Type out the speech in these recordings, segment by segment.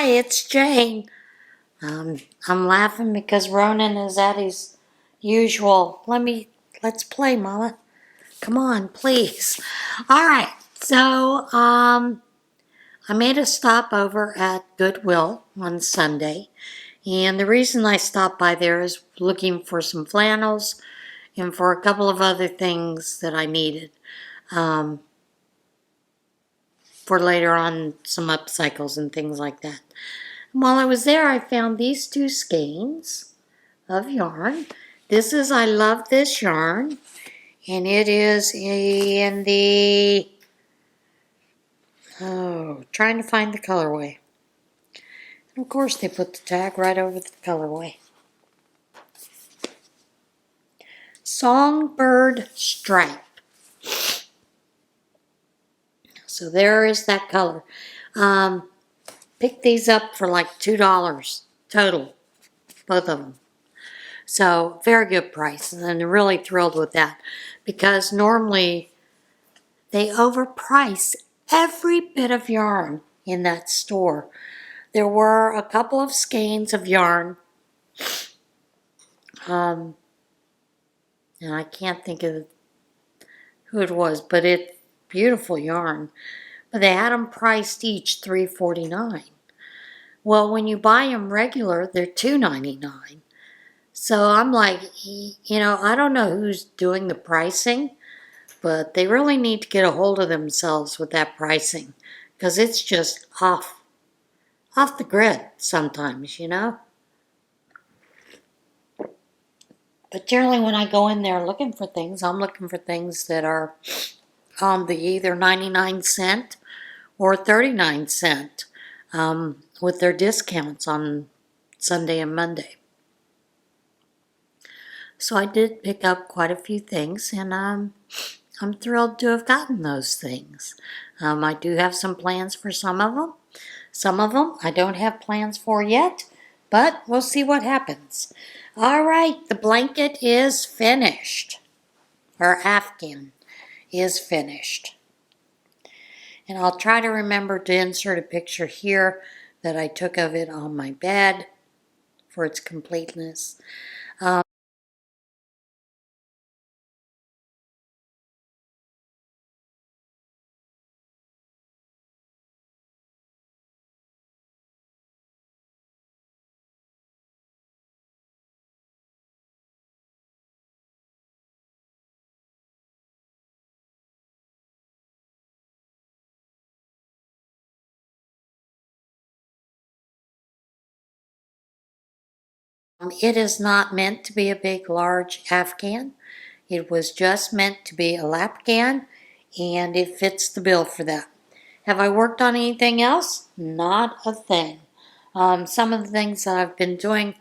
Hi, it's Jane. I'm laughing because Ronan is at his usual. Let's play, Mama. Come on, please. All right. So, I made a stop over at Goodwill on Sunday, and the reason I stopped by there is looking for some flannels and for a couple of other things that I needed. For later on, some upcycles and things like that. And while I was there, I found these two skeins of yarn. This is I Love This Yarn, and it is in the, trying to find the colorway. And of course, they put the tag right over the colorway. Songbird Stripe. So there is that color. Picked these up for like $2 total, both of them. So very good price, and I'm really thrilled with that because normally they overprice every bit of yarn in that store. There were a couple of skeins of yarn, and I can't think of who it was, but it's beautiful yarn. But they had them priced each $3.49. Well, when you buy them regular, they're $2.99. So I'm like, I don't know who's doing the pricing, but they really need to get a hold of themselves with that pricing because it's just off the grid sometimes, But generally when I go in there looking for things, I'm looking for things that are on the either 99-cent or 39-cent with their discounts on Sunday and Monday. So I did pick up quite a few things, and I'm thrilled to have gotten those things. I do have some plans for some of them. Some of them I don't have plans for yet, but we'll see what happens. All right, the blanket is finished. Or Afghan is finished. And I'll try to remember to insert a picture here that I took of it on my bed for its completeness. It is not meant to be a big, large Afghan. It was just meant to be a lapgan, and it fits the bill for that. Have I worked on anything else? Not a thing. Some of the things that I've been doing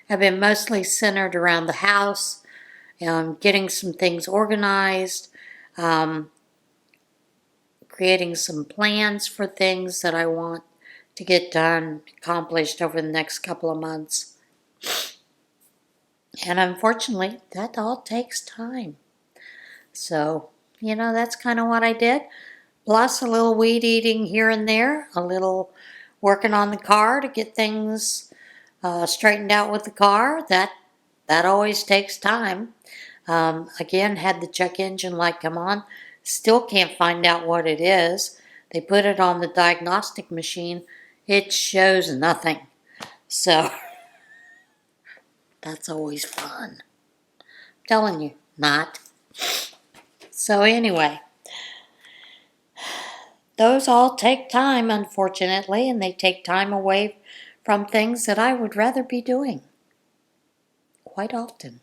have been mostly centered around the house, getting some things organized, creating some plans for things that I want to get done, accomplished over the next couple of months. And unfortunately, that all takes time. So, that's kind of what I did. Plus a little weed eating here and there, a little working on the car to get things straightened out with the car. That always takes time. Again, had the check engine light come on. Still can't find out what it is. They put it on the diagnostic machine. It shows nothing. So, that's always fun. I'm telling you, not. So anyway, those all take time, unfortunately, and they take time away from things that I would rather be doing quite often.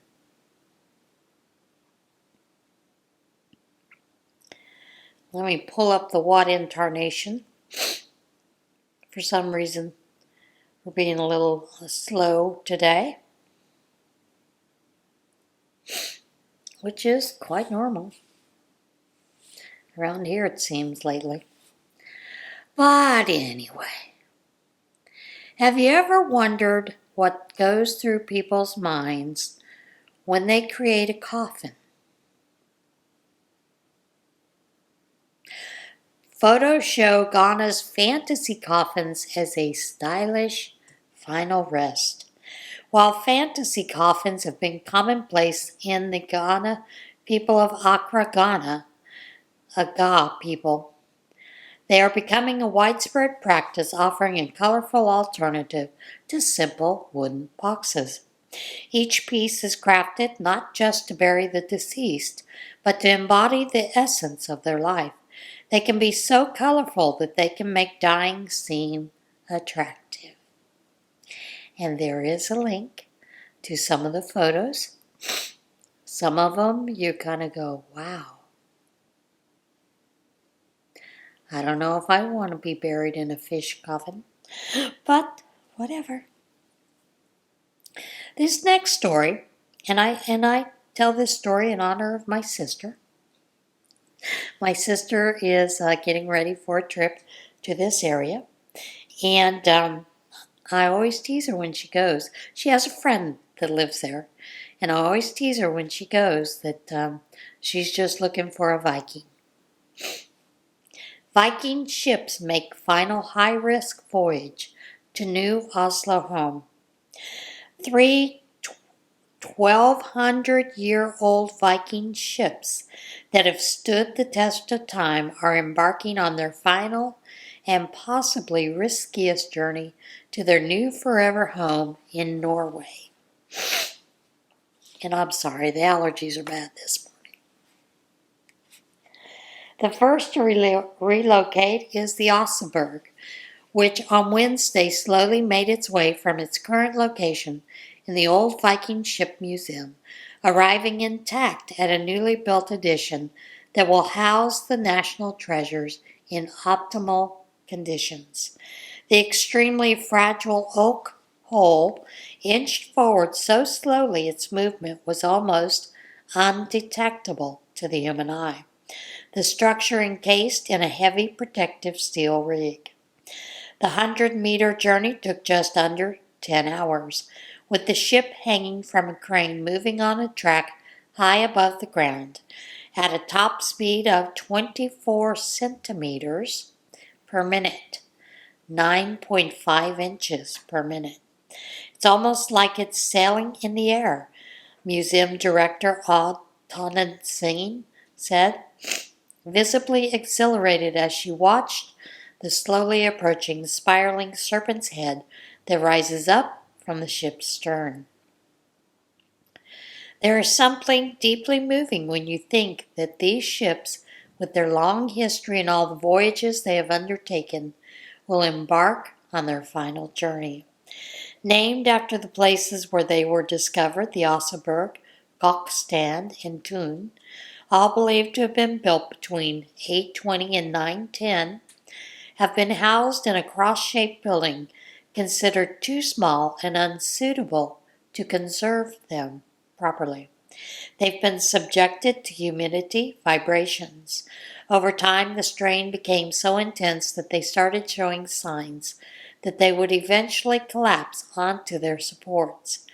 Let me pull up the Wynn Tarnation. For some reason, we're being a little slow today, which is quite normal. Around here, it seems lately. But anyway, have you ever wondered what goes through people's minds when they create a coffin? Photos show Ghana's fantasy coffins as a stylish final rest. While fantasy coffins have been commonplace in the Ghana people of Accra, Ghana, Aga people, they are becoming a widespread practice, offering a colorful alternative to simple wooden boxes. Each piece is crafted not just to bury the deceased, but to embody the essence of their life. They can be so colorful that they can make dying seem attractive. And there is a link to some of the photos. Some of them you kind of go, wow. I don't know if I want to be buried in a fish coffin, but whatever. This next story, and I tell this story in honor of my sister. My sister is getting ready for a trip to this area, and I always tease her when she goes. She has a friend that lives there, and I always tease her when she goes that she's just looking for a Viking. Viking ships make final high-risk voyage to new Oslo home. 3 1,200-year-old Viking ships that have stood the test of time are embarking on their final and possibly riskiest journey to their new forever home in Norway. And I'm sorry, the allergies are bad this morning. The first to relocate is the Oslo, which on Wednesday slowly made its way from its current location in the old Viking Ship Museum, arriving intact at a newly built addition that will house the national treasures in optimal conditions. The extremely fragile oak hull inched forward so slowly its movement was almost undetectable to the human eye. The structure encased in a heavy protective steel rig. The 100-meter journey took just under 10 hours, with the ship hanging from a crane moving on a track high above the ground at a top speed of 24 centimeters per minute, 9.5 inches per minute. It's almost like it's sailing in the air, Museum Director Odd Tonensen said, visibly exhilarated as she watched the slowly approaching spiraling serpent's head that rises up from the ship's stern. There is something deeply moving when you think that these ships, with their long history and all the voyages they have undertaken, will embark on their final journey. Named after the places where they were discovered, the Oslo, Gokstad, and Thun, all believed to have been built between 820 and 910, have been housed in a cross-shaped building considered too small and unsuitable to conserve them properly. They've been subjected to humidity, vibrations. Over time, the strain became so intense that they started showing signs that they would eventually collapse onto their supports.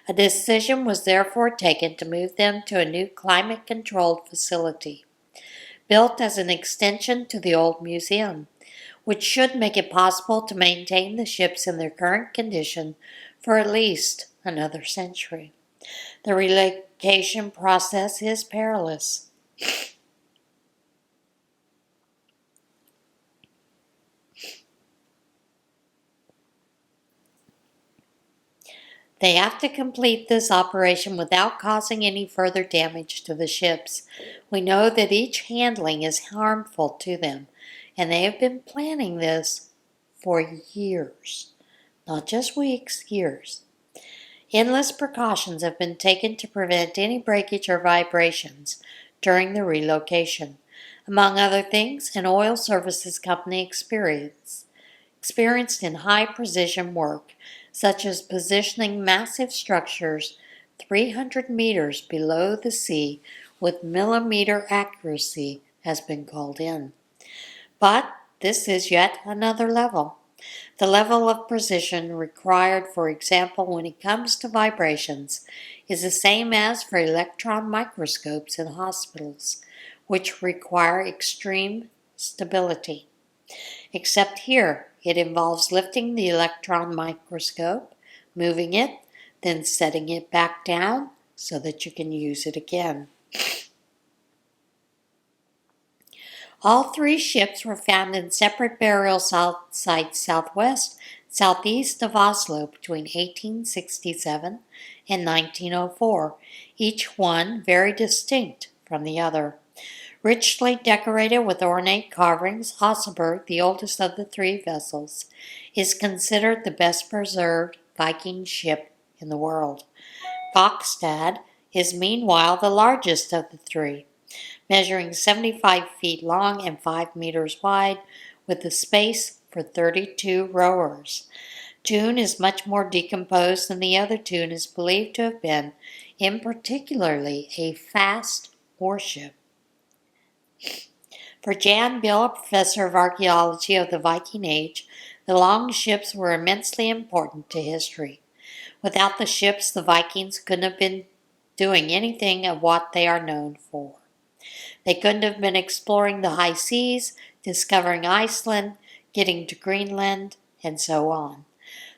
A decision was therefore taken to move them to a new climate-controlled facility, built as an extension to the old museum, which should make it possible to maintain the ships in their current condition for at least another century. The relocation process is perilous. They have to complete this operation without causing any further damage to the ships. We know that each handling is harmful to them, and they have been planning this for years. Not just weeks, years. Endless precautions have been taken to prevent any breakage or vibrations during the relocation. Among other things, an oil services company experienced in high-precision work, such as positioning massive structures 300 meters below the sea with millimeter accuracy, has been called in. But this is yet another level. The level of precision required, for example, when it comes to vibrations, is the same as for electron microscopes in hospitals, which require extreme stability. Except here, it involves lifting the electron microscope, moving it, then setting it back down so that you can use it again. All three ships were found in separate burial sites southeast of Oslo between 1867 and 1904, each one very distinct from the other. Richly decorated with ornate carvings, Oseberg, the oldest of the three vessels, is considered the best preserved Viking ship in the world. Gokstad is meanwhile the largest of the three, measuring 75 feet long and 5 meters wide, with the space for 32 rowers. Thun is much more decomposed than the other two and is believed to have been, in particularly, a fast warship. For Jan Bill, a professor of archaeology of the Viking Age, the long ships were immensely important to history. Without the ships, the Vikings couldn't have been doing anything of what they are known for. They couldn't have been exploring the high seas, discovering Iceland, getting to Greenland, and so on.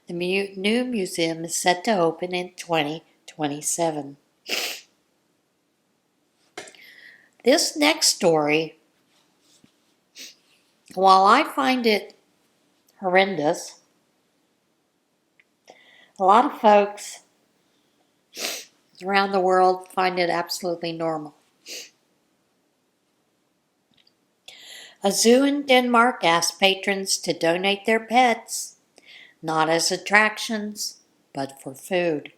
The new museum is set to open in 2027. This next story, while I find it horrendous, a lot of folks around the world find it absolutely normal. A zoo in Denmark asked patrons to donate their pets, not as attractions, but for food.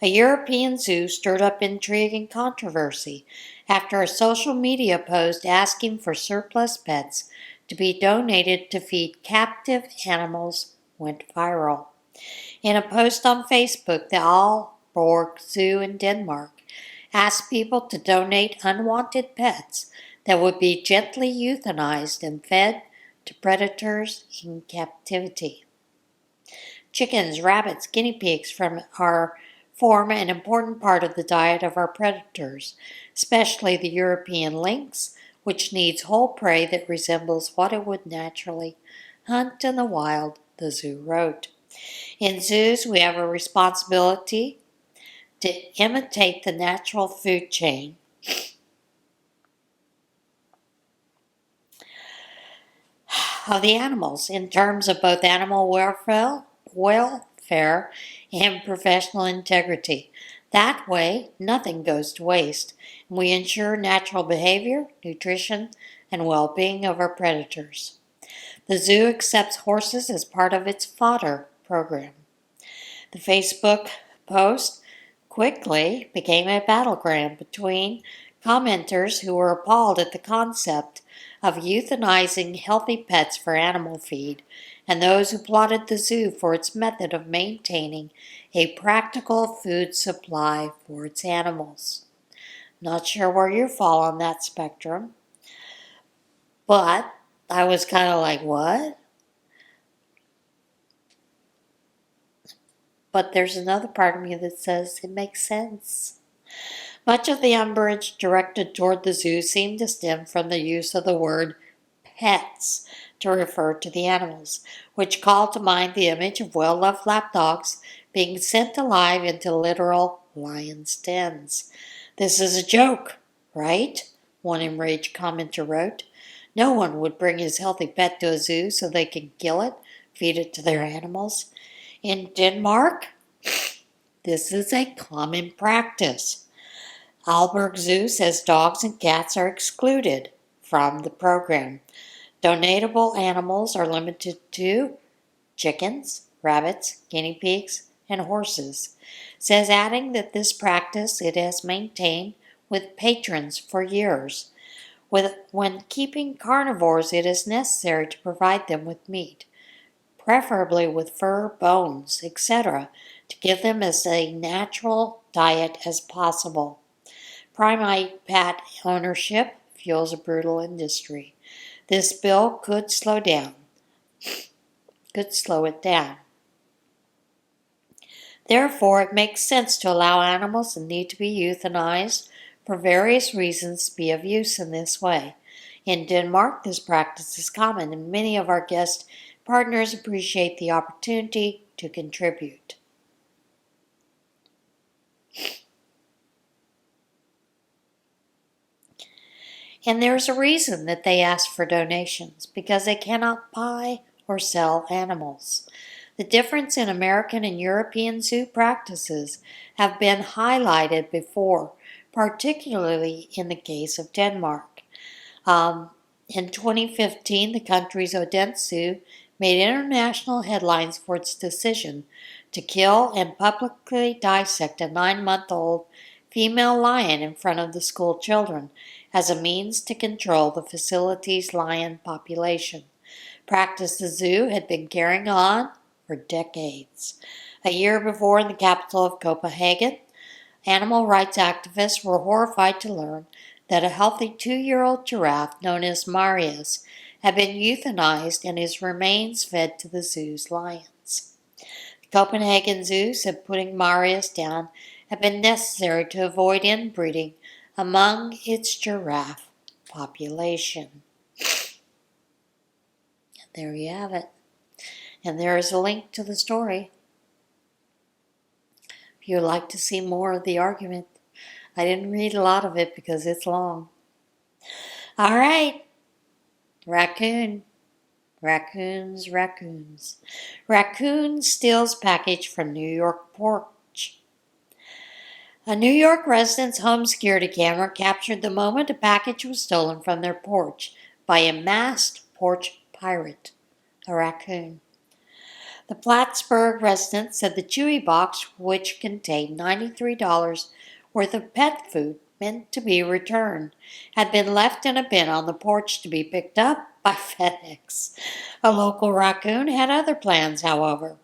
A European zoo stirred up intrigue and controversy after a social media post asking for surplus pets to be donated to feed captive animals went viral. In a post on Facebook, the Aalborg Zoo in Denmark asked people to donate unwanted pets that would be gently euthanized and fed to predators in captivity. Chickens, rabbits, guinea pigs form an important part of the diet of our predators, especially the European lynx, which needs whole prey that resembles what it would naturally hunt in the wild, the zoo wrote. In zoos, we have a responsibility to imitate the natural food chain of the animals in terms of both animal welfare and professional integrity. That way, nothing goes to waste, and we ensure natural behavior, nutrition, and well-being of our predators. The zoo accepts horses as part of its fodder program. The Facebook post quickly became a battleground between commenters who were appalled at the concept of euthanizing healthy pets for animal feed, and those who applauded the zoo for its method of maintaining a practical food supply for its animals. Not sure where you fall on that spectrum, but I was kind of like, what? But there's another part of me that says it makes sense. Much of the umbrage directed toward the zoo seemed to stem from the use of the word pets to refer to the animals, which called to mind the image of well-loved lapdogs being sent alive into literal lions' dens. This is a joke, right? One enraged commenter wrote. No one would bring his healthy pet to a zoo so they could kill it, feed it to their animals. In Denmark, this is a common practice. Aalborg Zoo says dogs and cats are excluded from the program. Donatable animals are limited to chickens, rabbits, guinea pigs, and horses. Says adding that this practice it has maintained with patrons for years. When keeping carnivores, it is necessary to provide them with meat, preferably with fur, bones, etc., to give them as a natural diet as possible. Primate pet ownership fuels a brutal industry. This bill could slow it down. Therefore, it makes sense to allow animals that need to be euthanized for various reasons to be of use in this way. In Denmark, this practice is common, and many of our guest partners appreciate the opportunity to contribute. And there's a reason that they ask for donations, because they cannot buy or sell animals. The difference in American and European zoo practices have been highlighted before, particularly in the case of Denmark. In 2015, the country's Odense Zoo made international headlines for its decision to kill and publicly dissect a 9-month-old female lion in front of the school children as a means to control the facility's lion population. Practice the zoo had been carrying on for decades. A year before, in the capital of Copenhagen, animal rights activists were horrified to learn that a healthy 2-year-old giraffe known as Marius had been euthanized and his remains fed to the zoo's lions. The Copenhagen Zoo said putting Marius down had been necessary to avoid inbreeding among its giraffe population. There you have it. And there is a link to the story if you would like to see more of the argument. I didn't read a lot of it because it's long. All right. Raccoon. Raccoons. Raccoon steals package from New York porch. A New York resident's home security camera captured the moment a package was stolen from their porch by a masked porch pirate, a raccoon. The Plattsburgh resident said the Chewy box, which contained $93 worth of pet food meant to be returned, had been left in a bin on the porch to be picked up by FedEx. A local raccoon had other plans, however,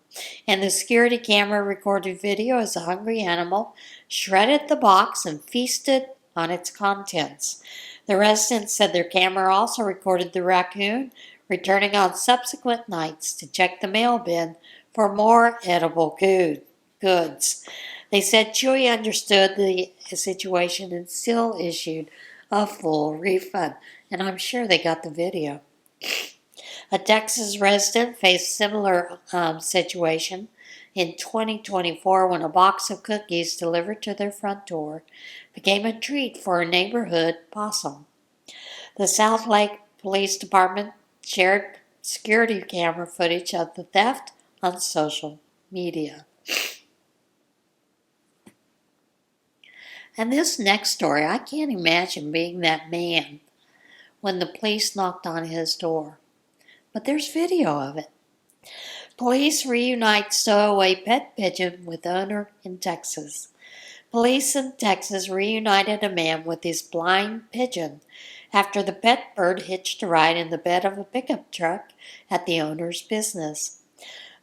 and the security camera recorded video as the hungry animal shredded the box and feasted on its contents. The residents said their camera also recorded the raccoon returning on subsequent nights to check the mail bin for more edible goods. They said Chewy understood the situation and still issued a full refund. And I'm sure they got the video. A Texas resident faced a similar situation in 2024 when a box of cookies delivered to their front door became a treat for a neighborhood possum. The South Lake Police Department shared security camera footage of the theft on social media. And this next story, I can't imagine being that man when the police knocked on his door. But there's video of it. Police reunite stowaway pet pigeon with owner in Texas. Police in Texas reunited a man with his blind pigeon after the pet bird hitched a ride in the bed of a pickup truck at the owner's business.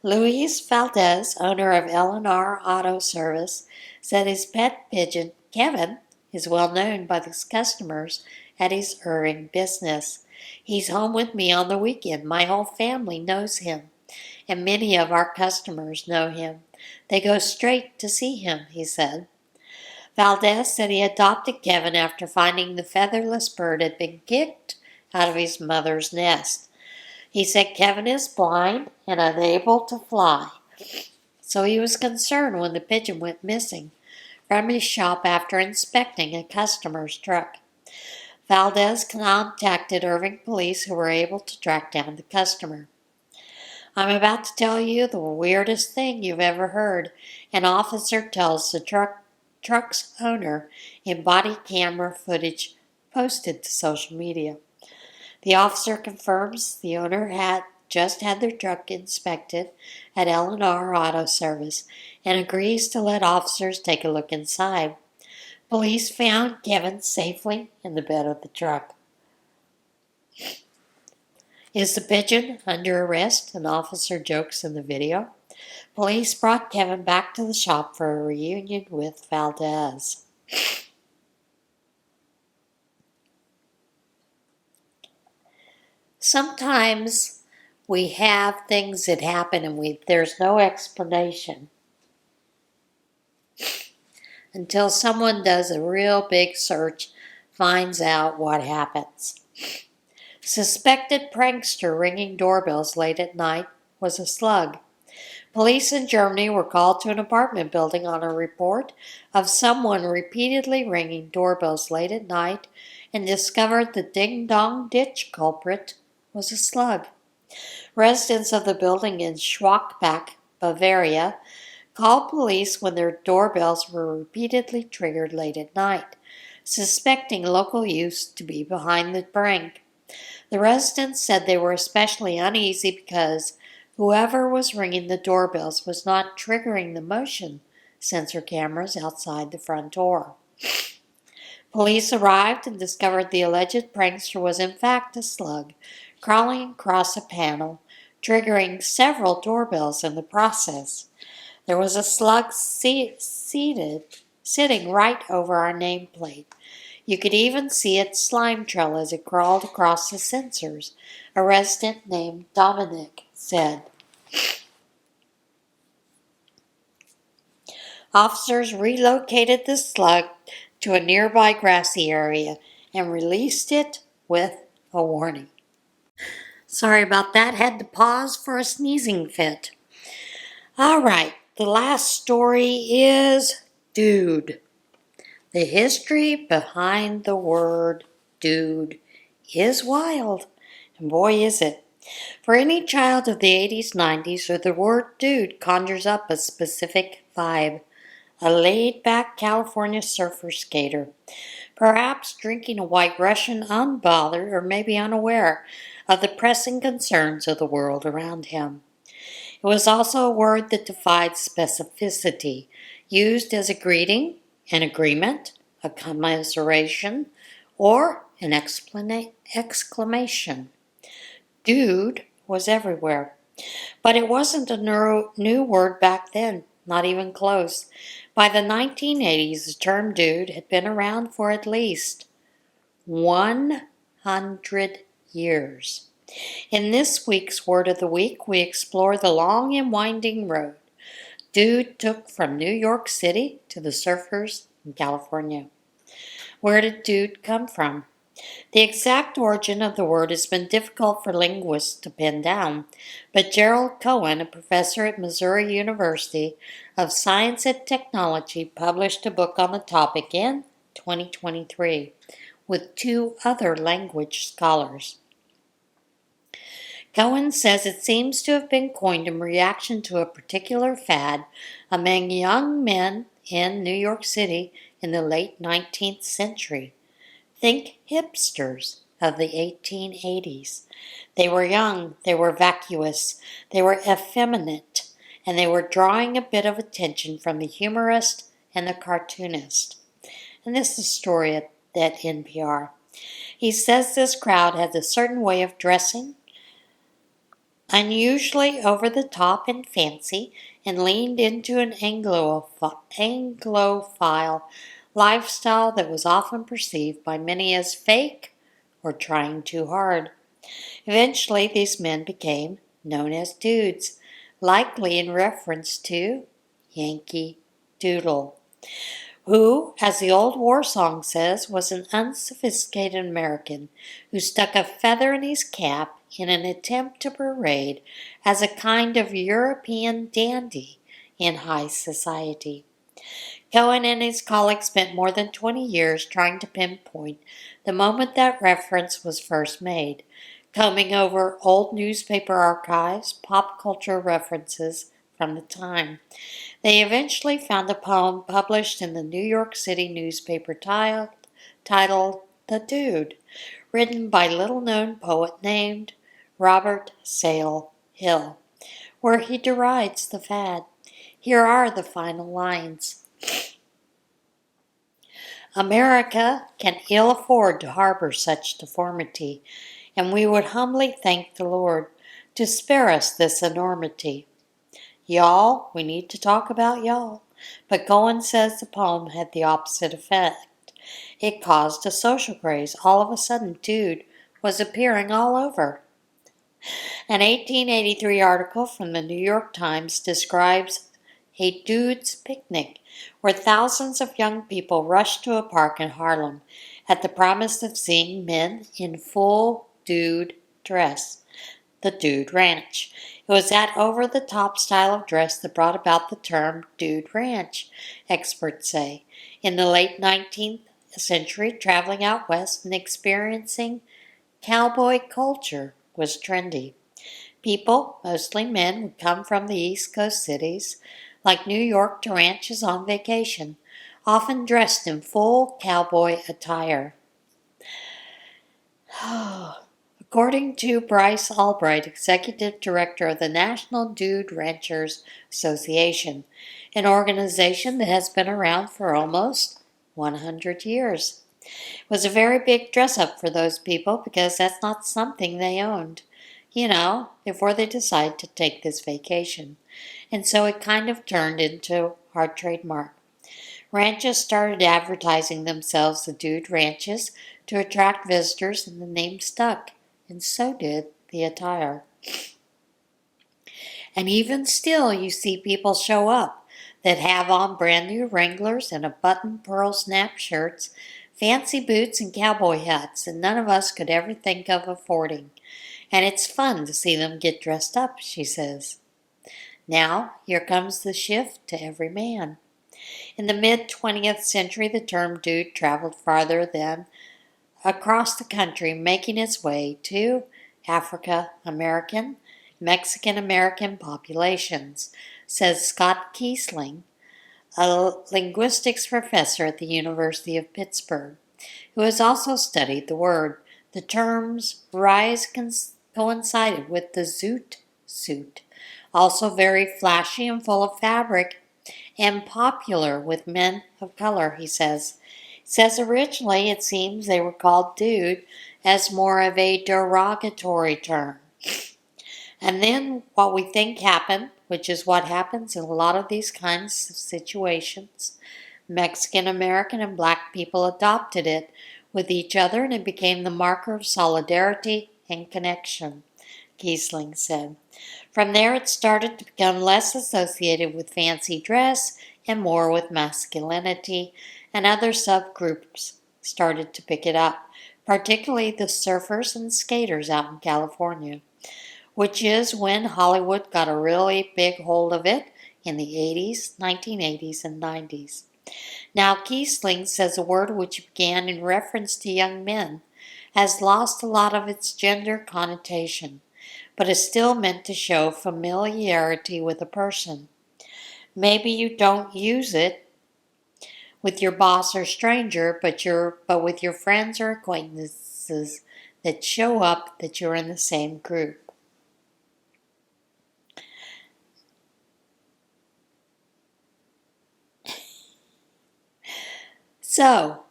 Luis Valdez, owner of L&R Auto Service, said his pet pigeon, Kevin, is well known by his customers at his Irving business. He's home with me on the weekend. My whole family knows him, and many of our customers know him. They go straight to see him, he said. Valdez said he adopted Kevin after finding the featherless bird had been kicked out of his mother's nest. He said Kevin is blind and unable to fly, so he was concerned when the pigeon went missing from his shop after inspecting a customer's truck. Valdez contacted Irving police, who were able to track down the customer. I'm about to tell you the weirdest thing you've ever heard, an officer tells the truck's owner in body camera footage posted to social media. The officer confirms the owner had just had their truck inspected at L&R Auto Service and agrees to let officers take a look inside. Police found Kevin safely in the bed of the truck. Is the pigeon under arrest? An officer jokes in the video. Police brought Kevin back to the shop for a reunion with Valdez. Sometimes we have things that happen and there's no explanation until someone does a real big search, finds out what happens. Suspected prankster ringing doorbells late at night was a slug. Police in Germany were called to an apartment building on a report of someone repeatedly ringing doorbells late at night and discovered the ding-dong ditch culprit was a slug. Residents of the building in Schwachbach, Bavaria, called police when their doorbells were repeatedly triggered late at night, suspecting local youths to be behind the prank. The residents said they were especially uneasy because whoever was ringing the doorbells was not triggering the motion sensor cameras outside the front door. Police arrived and discovered the alleged prankster was in fact a slug, crawling across a panel, triggering several doorbells in the process. There was a slug sitting right over our nameplate. You could even see its slime trail as it crawled across the sensors, a resident named Dominic said. Officers relocated the slug to a nearby grassy area and released it with a warning. Sorry about that, had to pause for a sneezing fit. All right, the last story is dude. The history behind the word dude is wild, and boy is it. For any child of the 80s, 90s, or the word dude conjures up a specific vibe. A laid-back California surfer skater, perhaps drinking a White Russian unbothered or maybe unaware of the pressing concerns of the world around him. It was also a word that defied specificity, used as a greeting, an agreement, a commiseration, or an exclamation. Dude was everywhere. But it wasn't a new word back then, not even close. By the 1980s, the term dude had been around for at least 100 years. In this week's Word of the Week, we explore the long and winding road dude took from New York City to the surfers in California. Where did dude come from? The exact origin of the word has been difficult for linguists to pin down, but Gerald Cohen, a professor at Missouri University of Science and Technology, published a book on the topic in 2023 with two other language scholars. Cohen says it seems to have been coined in reaction to a particular fad among young men in New York City in the late 19th century. Think hipsters of the 1880s. They were young, they were vacuous, they were effeminate, and they were drawing a bit of attention from the humorist and the cartoonist. And this is a story at NPR. He says this crowd had a certain way of dressing, unusually over the top and fancy, and leaned into an Anglophile lifestyle that was often perceived by many as fake or trying too hard. Eventually, these men became known as dudes, likely in reference to Yankee Doodle, who, as the old war song says, was an unsophisticated American who stuck a feather in his cap in an attempt to parade as a kind of European dandy in high society. Cohen and his colleagues spent more than 20 years trying to pinpoint the moment that reference was first made, combing over old newspaper archives, pop culture references from the time. They eventually found a poem published in the New York City newspaper titled The Dude, written by little-known poet named Robert Sale Hill, where he derides the fad. Here are the final lines. America can ill afford to harbor such deformity, and we would humbly thank the Lord to spare us this enormity. Y'all, we need to talk about y'all. But Cohen says the poem had the opposite effect. It caused a social craze. All of a sudden, dude was appearing all over. An 1883 article from the New York Times describes a dude's picnic, where thousands of young people rushed to a park in Harlem at the promise of seeing men in full dude dress, the dude ranch. It was that over-the-top style of dress that brought about the term dude ranch, experts say. In the late 19th century, traveling out west and experiencing cowboy culture was trendy. People, mostly men, would come from the East Coast cities, like New York, to ranches on vacation, often dressed in full cowboy attire. According to Bryce Albright, executive director of the National Dude Ranchers Association, an organization that has been around for almost 100 years. It was a very big dress up for those people because that's not something they owned, before they decide to take this vacation. And so it kind of turned into our trademark. Ranches started advertising themselves the Dude Ranches to attract visitors, and the name stuck, and so did the attire. And even still, you see people show up that have on brand new Wranglers and a button pearl snap shirts, fancy boots and cowboy hats that none of us could ever think of affording. And it's fun to see them get dressed up, she says. Now, here comes the shift to every man. In the mid-20th century, the term dude traveled farther than across the country, making its way to African-American, Mexican-American populations, says Scott Kiesling, a linguistics professor at the University of Pittsburgh, who has also studied the word. The term's rise coincided with the zoot suit, also very flashy and full of fabric, and popular with men of color, he says. He says originally it seems they were called dude as more of a derogatory term. And then what we think happened, which is what happens in a lot of these kinds of situations, Mexican American and black people adopted it with each other, and it became the marker of solidarity and connection, Kiesling said. From there it started to become less associated with fancy dress and more with masculinity, and other subgroups started to pick it up, particularly the surfers and skaters out in California, which is when Hollywood got a really big hold of it in the 80s, 1980s, and 90s. Now, Kiesling says a word which began in reference to young men has lost a lot of its gender connotation, but is still meant to show familiarity with a person. Maybe you don't use it with your boss or stranger, but with your friends or acquaintances that show up that you're in the same group. So,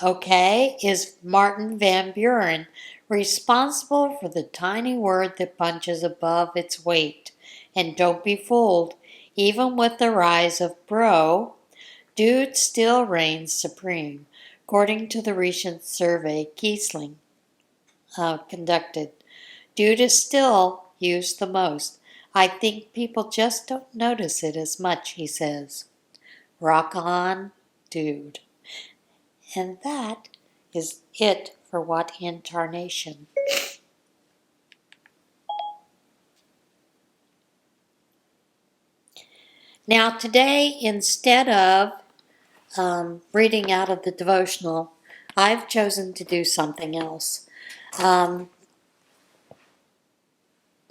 is Martin Van Buren responsible for the tiny word that punches above its weight? And don't be fooled, even with the rise of bro, dude still reigns supreme, according to the recent survey Kiesling conducted. Dude is still used the most. I think people just don't notice it as much, he says. Rock on, dude. And that is it for What in Tarnation. Now today, instead of reading out of the devotional, I've chosen to do something else.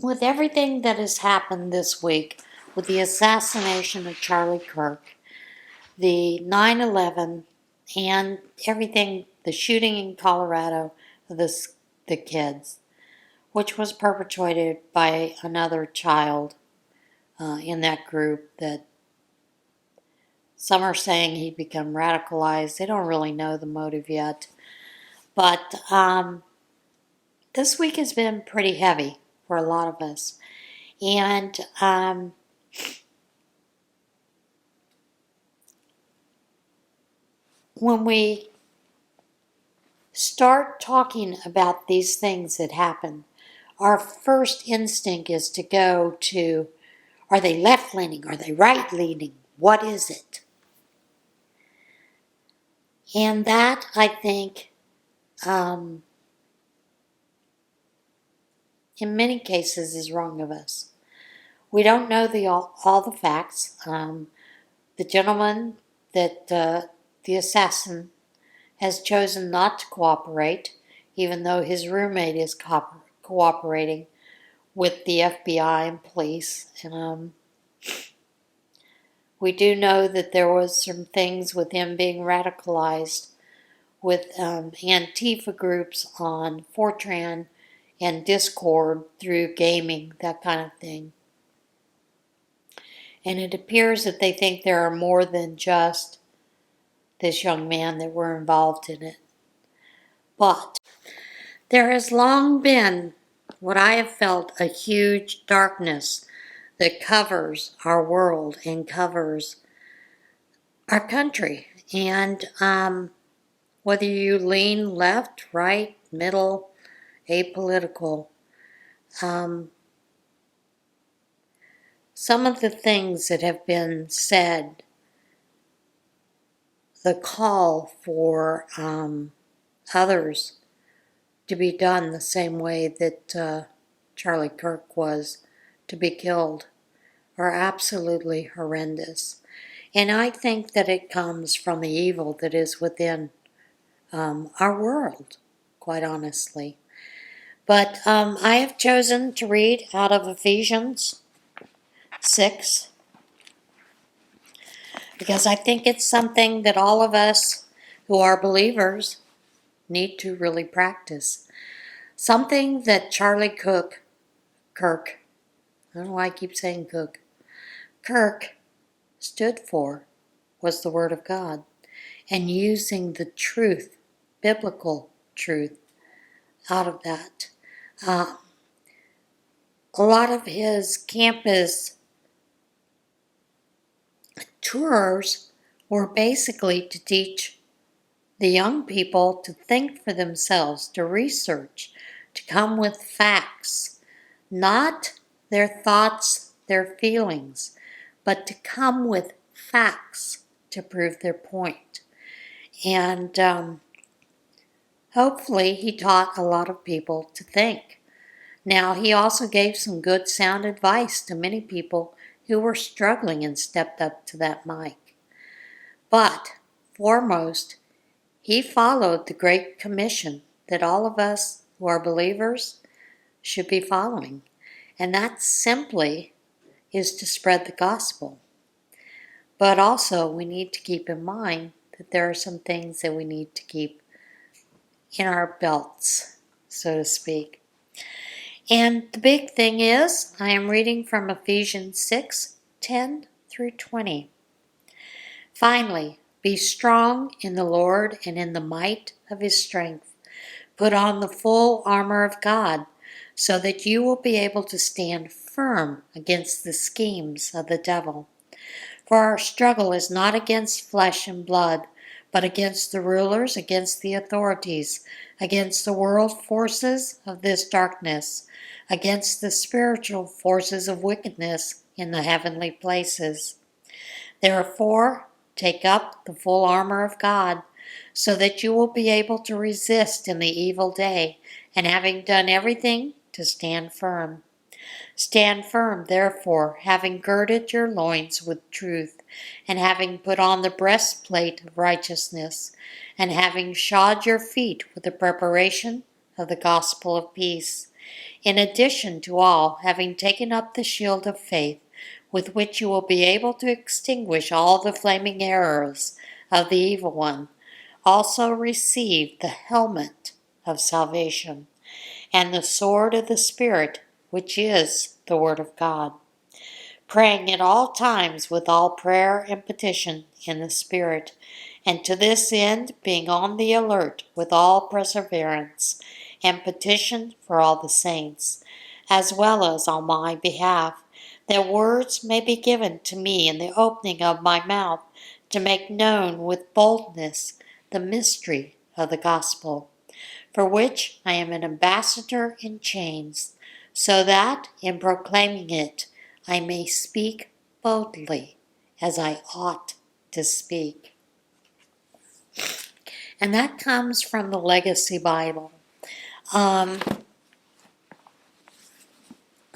With everything that has happened this week, with the assassination of Charlie Kirk, the 9/11, and everything, the shooting in Colorado of the kids, which was perpetrated by another child in that group that some are saying he'd become radicalized. They don't really know the motive yet. But this week has been pretty heavy for a lot of us. And when we start talking about these things that happen, our first instinct is to go to, are they left-leaning? Are they right-leaning? What is it? And that, I think, in many cases, is wrong of us. We don't know all the facts. The gentleman that the assassin has chosen not to cooperate, even though his roommate is cooperating with the FBI and police. And we do know that there was some things with him being radicalized with Antifa groups on 4chan and Discord through gaming, that kind of thing. And it appears that they think there are more than just this young man that were involved in it. But there has long been what I have felt a huge darkness that covers our world and covers our country. And whether you lean left, right, middle, apolitical, some of the things that have been said, the call for others to be done the same way that Charlie Kirk was to be killed, are absolutely horrendous. And I think that it comes from the evil that is within our world, quite honestly. But I have chosen to read out of Ephesians 6, because I think it's something that all of us who are believers need to really practice. Something that Charlie Kirk, I don't know why I keep saying Kirk stood for was the Word of God, and using the truth, biblical truth, out of that. A lot of his campus tours were basically to teach the young people to think for themselves, to research, to come with facts, not their thoughts, their feelings, but to come with facts to prove their point. And hopefully he taught a lot of people to think. Now, he also gave some good sound advice to many people who were struggling and stepped up to that mic. But foremost, he followed the Great Commission that all of us who are believers should be following. And that simply is to spread the gospel. But also, we need to keep in mind that there are some things that we need to keep in our belts, so to speak. And the big thing is, I am reading from Ephesians 6:10 through 20. Finally, be strong in the Lord and in the might of his strength. Put on the full armor of God, so that you will be able to stand firm against the schemes of the devil. For our struggle is not against flesh and blood, but against the rulers, against the authorities, against the world forces of this darkness, against the spiritual forces of wickedness in the heavenly places. Therefore, take up the full armor of God, so that you will be able to resist in the evil day, and having done everything, to stand firm. Stand firm, therefore, having girded your loins with truth, and having put on the breastplate of righteousness, and having shod your feet with the preparation of the gospel of peace. In addition to all, having taken up the shield of faith, with which you will be able to extinguish all the flaming arrows of the evil one. Also receive the helmet of salvation, and the sword of the Spirit, which is the Word of God, praying at all times with all prayer and petition in the Spirit, and to this end being on the alert with all perseverance and petition for all the saints, as well as on my behalf, that words may be given to me in the opening of my mouth, to make known with boldness the mystery of the gospel, for which I am an ambassador in chains, so that, in proclaiming it, I may speak boldly as I ought to speak. And that comes from the Legacy Bible.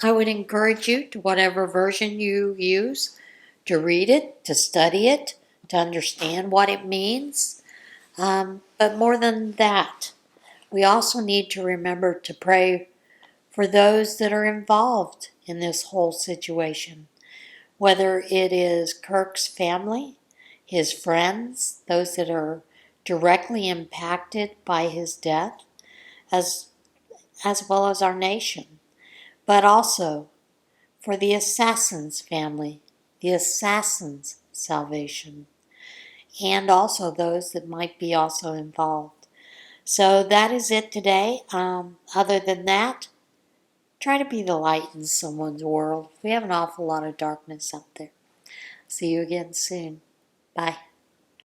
I would encourage you, to whatever version you use, to read it, to study it, to understand what it means. But more than that, we also need to remember to pray for those that are involved in this whole situation, whether it is Kirk's family, his friends, those that are directly impacted by his death, as well as our nation, but also for the assassin's family, the assassin's salvation, and also those that might be also involved. So that is it today. Other than that, try to be the light in someone's world. We have an awful lot of darkness out there. See you again soon. Bye.